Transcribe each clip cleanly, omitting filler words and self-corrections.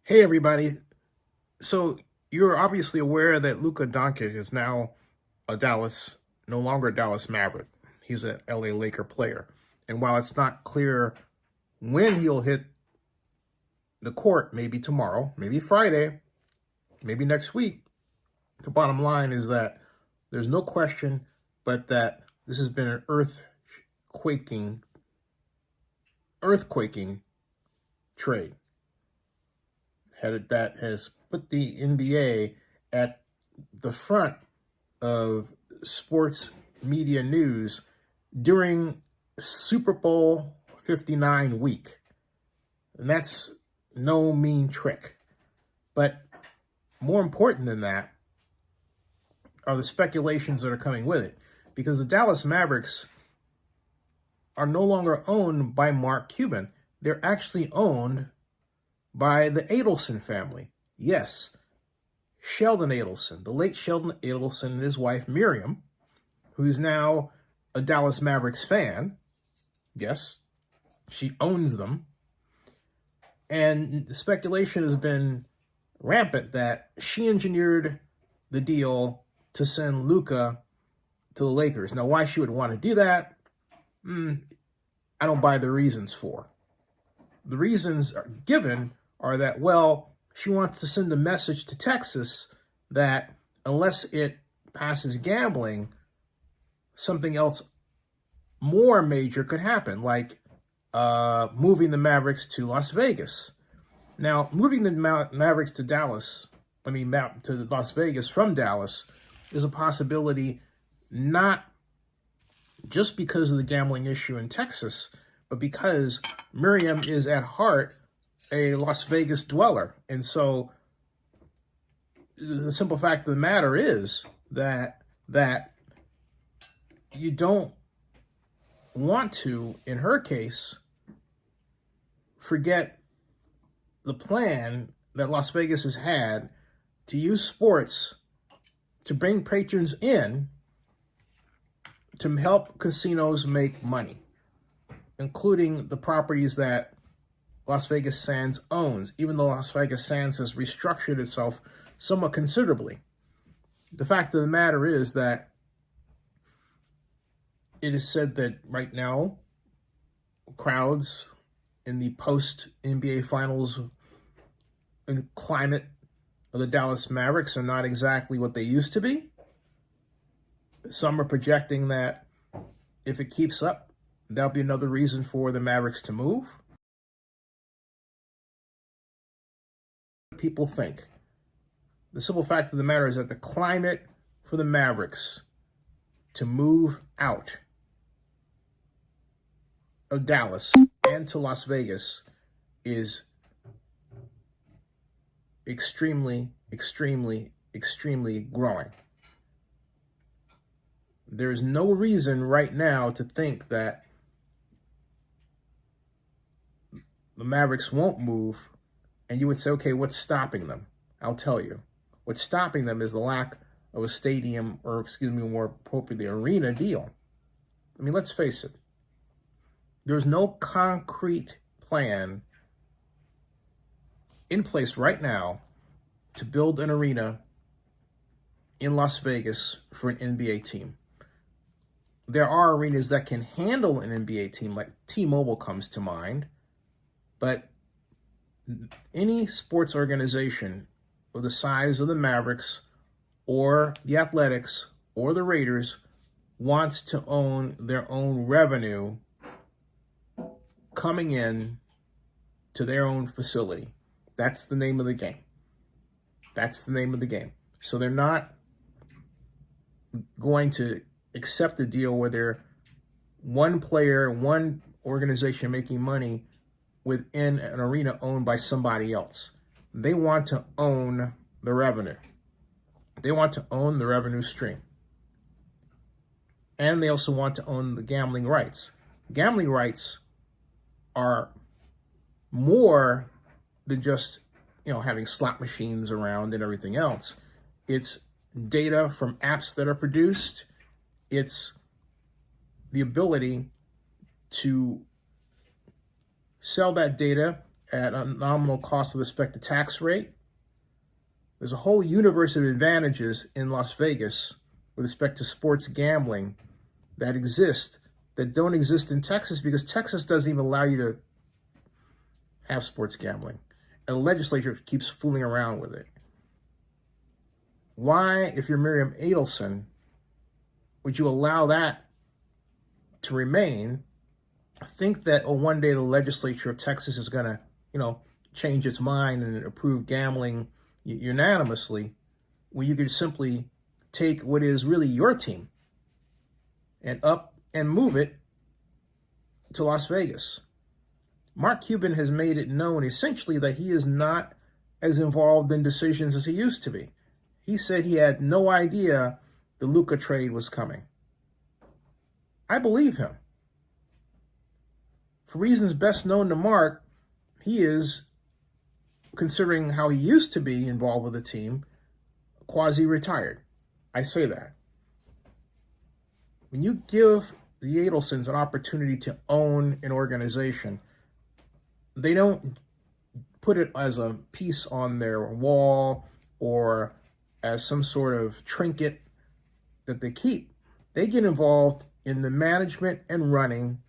Hey everybody. So you're obviously aware that Luka Doncic is now no longer a Dallas Maverick. He's an LA Laker player. And while it's not clear when he'll hit the court, maybe tomorrow, maybe Friday, maybe next week, the bottom line is that there's no question but that this has been an earthquaking trade. That has put the NBA at the front of sports media news during Super Bowl 59 week. And that's no mean trick. But more important than that are the speculations that are coming with it. Because the Dallas Mavericks are no longer owned by Mark Cuban. They're actually owned by the Adelson family. Yes, Sheldon Adelson, the late Sheldon Adelson and his wife Miriam, who's now a Dallas Mavericks fan. Yes, she owns them. And the speculation has been rampant that she engineered the deal to send Luka to the Lakers. Now, why she would want to do that, I don't buy the reasons for. The reasons are given are that, well, she wants to send a message to Texas that unless it passes gambling, something else more major could happen, like moving the Mavericks to Las Vegas. Now, moving the Mavericks to to Las Vegas from Dallas is a possibility, not just because of the gambling issue in Texas, but because Miriam is at heart a Las Vegas dweller. And so the simple fact of the matter is that you don't want to, in her case, forget the plan that Las Vegas has had to use sports to bring patrons in to help casinos make money, including the properties that Las Vegas Sands owns, even though Las Vegas Sands has restructured itself somewhat considerably. The fact of the matter is that it is said that right now, crowds in the post-NBA Finals climate of the Dallas Mavericks are not exactly what they used to be. Some are projecting that if it keeps up, that'll be another reason for the Mavericks to move. People think. The simple fact of the matter is that the climate for the Mavericks to move out of Dallas and to Las Vegas is extremely growing. There is no reason right now to think that the Mavericks won't move. And you would say, okay, what's stopping them? I'll tell you. What's stopping them is the lack of a stadium, or more appropriately, arena deal. I mean, let's face it. There's no concrete plan in place right now to build an arena in Las Vegas for an NBA team. There are arenas that can handle an NBA team, like T-Mobile comes to mind, but any sports organization of the size of the Mavericks or the Athletics or the Raiders wants to own their own revenue coming in to their own facility. That's the name of the game. That's the name of the game. So they're not going to accept a deal where they're one player, one organization making money within an arena owned by somebody else. They want to own the revenue. They want to own the revenue stream. And they also want to own the gambling rights. Gambling rights are more than just, having slot machines around and everything else. It's data from apps that are produced. It's the ability to sell that data at a nominal cost with respect to tax rate. There's a whole universe of advantages in Las Vegas with respect to sports gambling that exist that don't exist in Texas, because Texas doesn't even allow you to have sports gambling. And the legislature keeps fooling around with it. Why, if you're Miriam Adelson, would you allow that to remain? Think that one day the legislature of Texas is going to, change its mind and approve gambling unanimously, when you could simply take what is really your team and up and move it to Las Vegas. Mark Cuban has made it known essentially that he is not as involved in decisions as he used to be. He said he had no idea the Luka trade was coming. I believe him. For reasons best known to Mark, he is, considering how he used to be involved with the team, quasi-retired. I say that. When you give the Adelsons an opportunity to own an organization, they don't put it as a piece on their wall or as some sort of trinket that they keep. They get involved in the management and running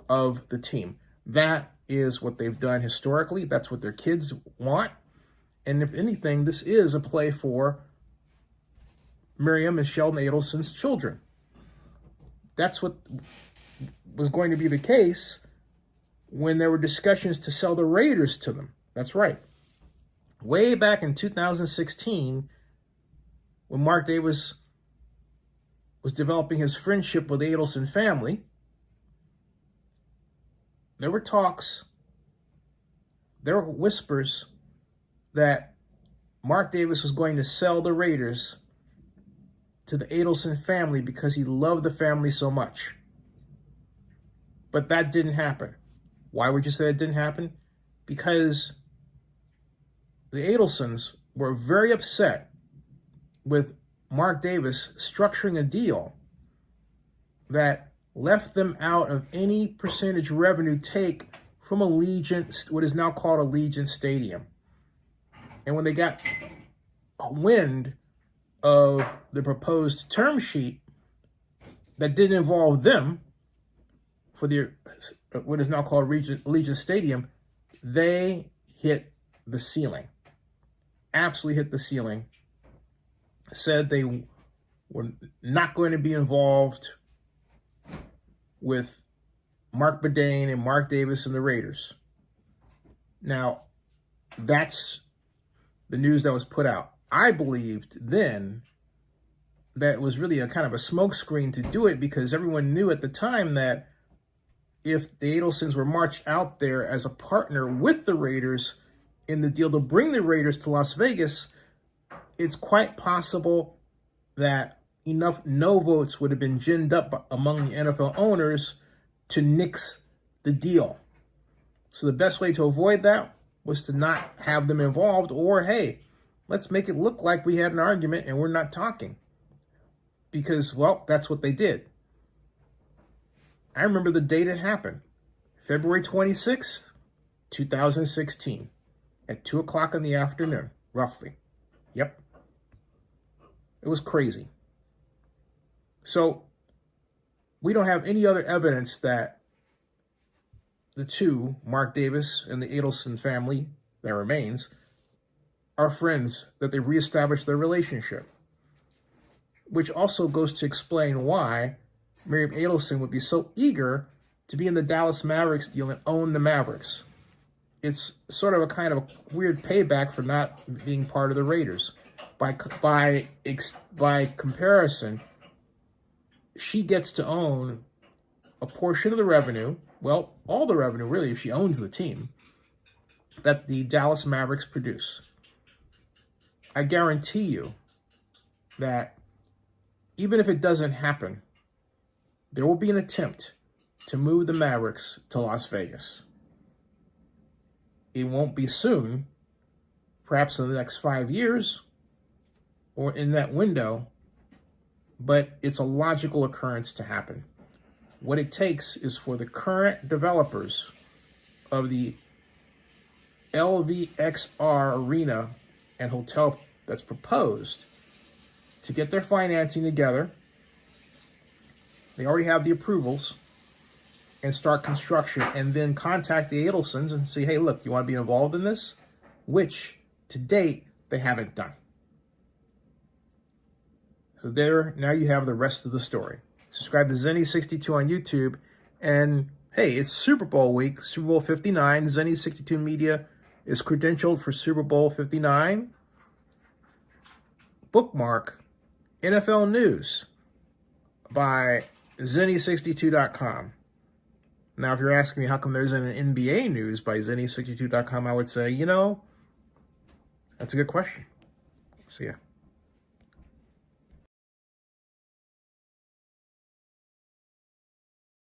of the team. That is what they've done historically. That's what their kids want. And if anything, this is a play for Miriam and Sheldon Adelson's children. That's what was going to be the case when there were discussions to sell the Raiders to them. That's right. Way back in 2016, when Mark Davis was developing his friendship with the Adelson family, there were talks, there were whispers that Mark Davis was going to sell the Raiders to the Adelson family because he loved the family so much. But that didn't happen. Why would you say it didn't happen? Because the Adelsons were very upset with Mark Davis structuring a deal that left them out of any percentage revenue take from Allegiant, what is now called Allegiant Stadium. And when they got wind of the proposed term sheet that didn't involve them for the what is now called Allegiant Stadium, they hit the ceiling. Absolutely hit the ceiling. Said they were not going to be involved with Mark Bedane and Mark Davis and the Raiders. Now, that's the news that was put out. I believed then that it was really a kind of a smokescreen to do it, because everyone knew at the time that if the Adelsons were marched out there as a partner with the Raiders in the deal to bring the Raiders to Las Vegas, it's quite possible that enough no votes would have been ginned up among the NFL owners to nix the deal. So the best way to avoid that was to not have them involved, or, hey, let's make it look like we had an argument and we're not talking. Because, well, that's what they did. I remember the date it happened. February 26th, 2016, at 2 o'clock in the afternoon, roughly. Yep. It was crazy. So we don't have any other evidence that the two, Mark Davis and the Adelson family that remains, are friends, that they reestablished their relationship. Which also goes to explain why Miriam Adelson would be so eager to be in the Dallas Mavericks deal and own the Mavericks. It's sort of a kind of a weird payback for not being part of the Raiders. By comparison, she gets to own a portion of the revenue, well, all the revenue, really, if she owns the team, that the Dallas Mavericks produce. I guarantee you that even if it doesn't happen, there will be an attempt to move the Mavericks to Las Vegas. It won't be soon, perhaps in the next 5 years or in that window, but it's a logical occurrence to happen. What it takes is for the current developers of the LVXR arena and hotel that's proposed to get their financing together. They already have the approvals, and start construction, and then contact the Adelsons and say, hey, look, you want to be involved in this? Which, to date, they haven't done. So there, now you have the rest of the story. Subscribe to Zenny62 on YouTube, and hey, it's Super Bowl week, Super Bowl 59. Zenny62 Media is credentialed for Super Bowl 59. Bookmark NFL News by Zenny62.com. Now, if you're asking me how come there's an NBA news by Zenny62.com, I would say, that's a good question. See ya.